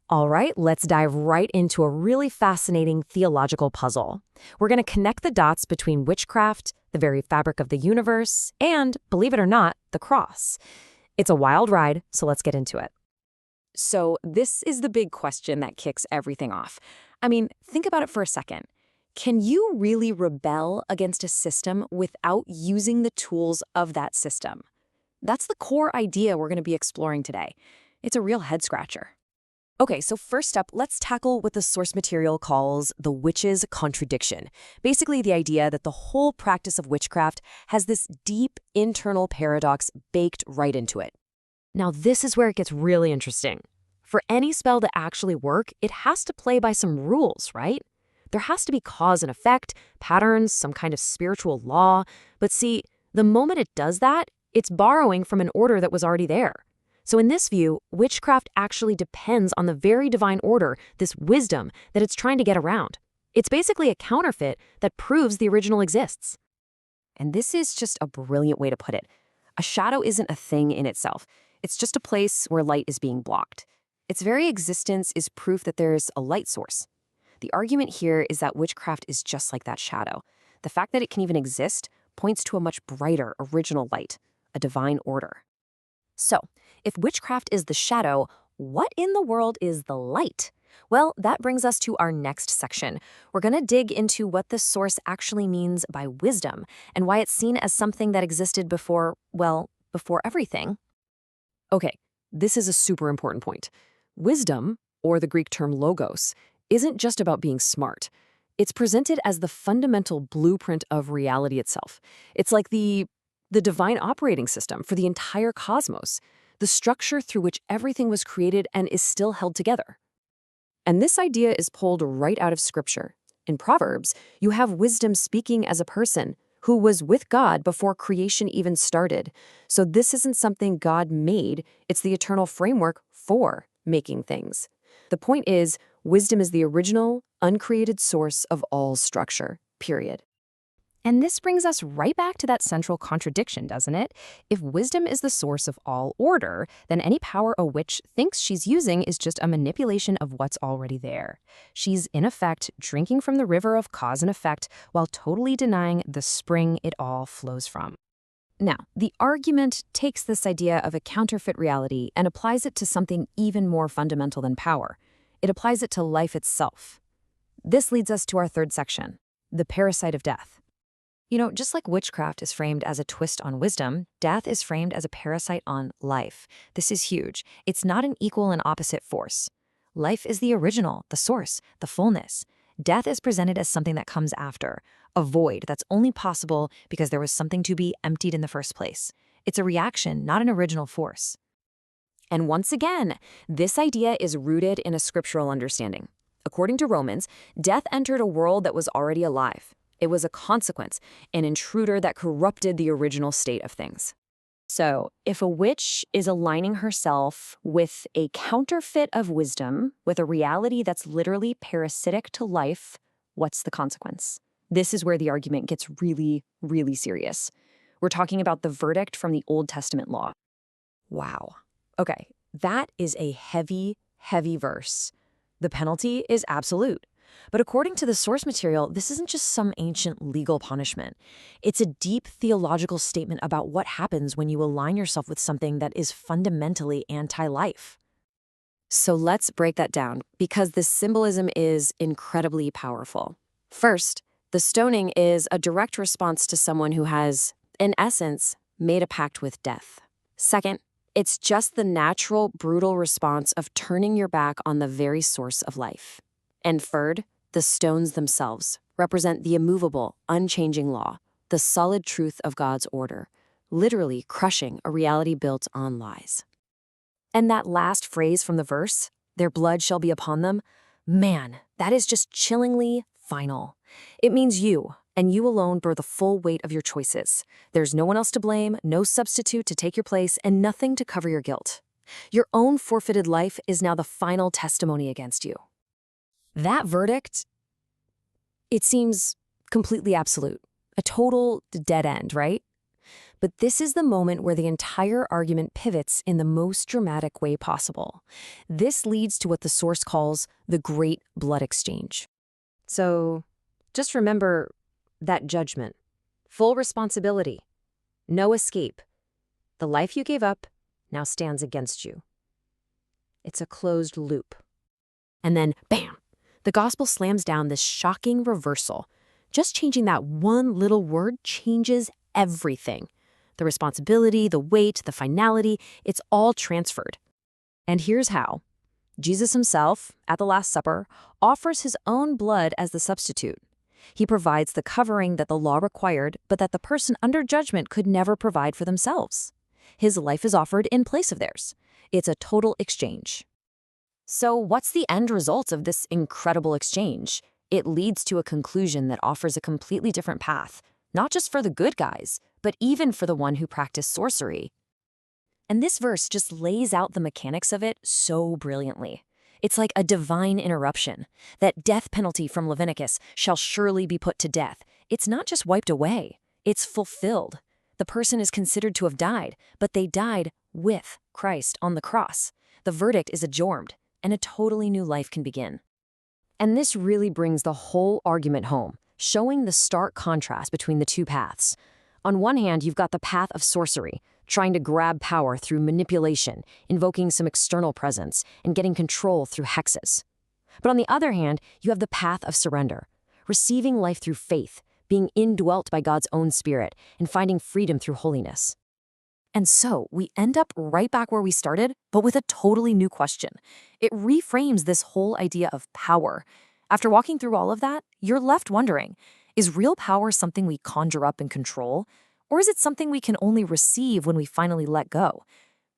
All right, let's dive right into a really fascinating theological puzzle. We're going to connect the dots between witchcraft, the very fabric of the universe, and, believe it or not, the cross. It's a wild ride, so let's get into it. So, this is the big question that kicks everything off. I mean, think about it for a second. Can you really rebel against a system without using the tools of that system? That's the core idea we're going to be exploring today. It's a real head-scratcher. Okay, so first up, let's tackle what the source material calls the witch's contradiction. Basically, the idea that the whole practice of witchcraft has this deep internal paradox baked right into it. Now, this is where it gets really interesting. For any spell to actually work, it has to play by some rules, right? There has to be cause and effect, patterns, some kind of spiritual law. But see, the moment it does that, it's borrowing from an order that was already there. So in this view, witchcraft actually depends on the very divine order, this wisdom that it's trying to get around. It's basically a counterfeit that proves the original exists. And this is just a brilliant way to put it. A shadow isn't a thing in itself. It's just a place where light is being blocked. Its very existence is proof that there's a light source. The argument here is that witchcraft is just like that shadow. The fact that it can even exist points to a much brighter, original light, a divine order. So, if witchcraft is the shadow, what in the world is the light? Well, that brings us to our next section. We're going to dig into what the source actually means by wisdom and why it's seen as something that existed before, well, before everything. Okay, this is a super important point. Wisdom, or the Greek term logos, isn't just about being smart. It's presented as the fundamental blueprint of reality itself. It's like the divine operating system for the entire cosmos, the structure through which everything was created and is still held together. And this idea is pulled right out of Scripture. In Proverbs, you have wisdom speaking as a person who was with God before creation even started. So this isn't something God made, it's the eternal framework for making things. The point is, wisdom is the original, uncreated source of all structure, period. And this brings us right back to that central contradiction, doesn't it? If wisdom is the source of all order, then any power a witch thinks she's using is just a manipulation of what's already there. She's, in effect, drinking from the river of cause and effect while totally denying the spring it all flows from. Now, the argument takes this idea of a counterfeit reality and applies it to something even more fundamental than power. It applies it to life itself. This leads us to our third section, the parasite of death. You know, just like witchcraft is framed as a twist on wisdom, death is framed as a parasite on life. This is huge. It's not an equal and opposite force. Life is the original, the source, the fullness. Death is presented as something that comes after, a void that's only possible because there was something to be emptied in the first place. It's a reaction, not an original force. And once again, this idea is rooted in a scriptural understanding. According to Romans, death entered a world that was already alive. It was a consequence, an intruder that corrupted the original state of things. So, if a witch is aligning herself with a counterfeit of wisdom, with a reality that's literally parasitic to life, what's the consequence? This is where the argument gets really, really serious. We're talking about the verdict from the Old Testament law. Wow. Okay, that is a heavy, heavy verse. The penalty is absolute. But according to the source material, this isn't just some ancient legal punishment. It's a deep theological statement about what happens when you align yourself with something that is fundamentally anti-life. So let's break that down, because this symbolism is incredibly powerful. First, the stoning is a direct response to someone who has, in essence, made a pact with death. Second, it's just the natural, brutal response of turning your back on the very source of life. And third, the stones themselves represent the immovable, unchanging law, the solid truth of God's order, literally crushing a reality built on lies. And that last phrase from the verse, "Their blood shall be upon them," man, that is just chillingly final. It means you, and you alone, bear the full weight of your choices. There's no one else to blame, no substitute to take your place, and nothing to cover your guilt. Your own forfeited life is now the final testimony against you. That verdict, it seems completely absolute, a total dead end, right? But this is the moment where the entire argument pivots in the most dramatic way possible. This leads to what the source calls the Great Blood Exchange. So just remember that judgment, full responsibility, no escape. The life you gave up now stands against you. It's a closed loop. And then, bam, the gospel slams down this shocking reversal. Just changing that one little word changes everything. The responsibility, the weight, the finality, it's all transferred. And here's how. Jesus himself, at the Last Supper, offers his own blood as the substitute. He provides the covering that the law required, but that the person under judgment could never provide for themselves. His life is offered in place of theirs. It's a total exchange. So what's the end result of this incredible exchange? It leads to a conclusion that offers a completely different path, not just for the good guys, but even for the one who practiced sorcery. And this verse just lays out the mechanics of it so brilliantly. It's like a divine interruption. That death penalty from Leviticus shall surely be put to death. It's not just wiped away, it's fulfilled. The person is considered to have died, but they died with Christ on the cross. The verdict is adjourned, and a totally new life can begin. And this really brings the whole argument home, showing the stark contrast between the two paths. On one hand, you've got the path of sorcery, trying to grab power through manipulation, invoking some external presence, and getting control through hexes. But on the other hand, you have the path of surrender, receiving life through faith, being indwelt by God's own Spirit, and finding freedom through holiness. And so we end up right back where we started, but with a totally new question. It reframes this whole idea of power. After walking through all of that, you're left wondering, is real power something we conjure up and control? Or is it something we can only receive when we finally let go?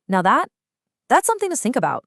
Now that's something to think about.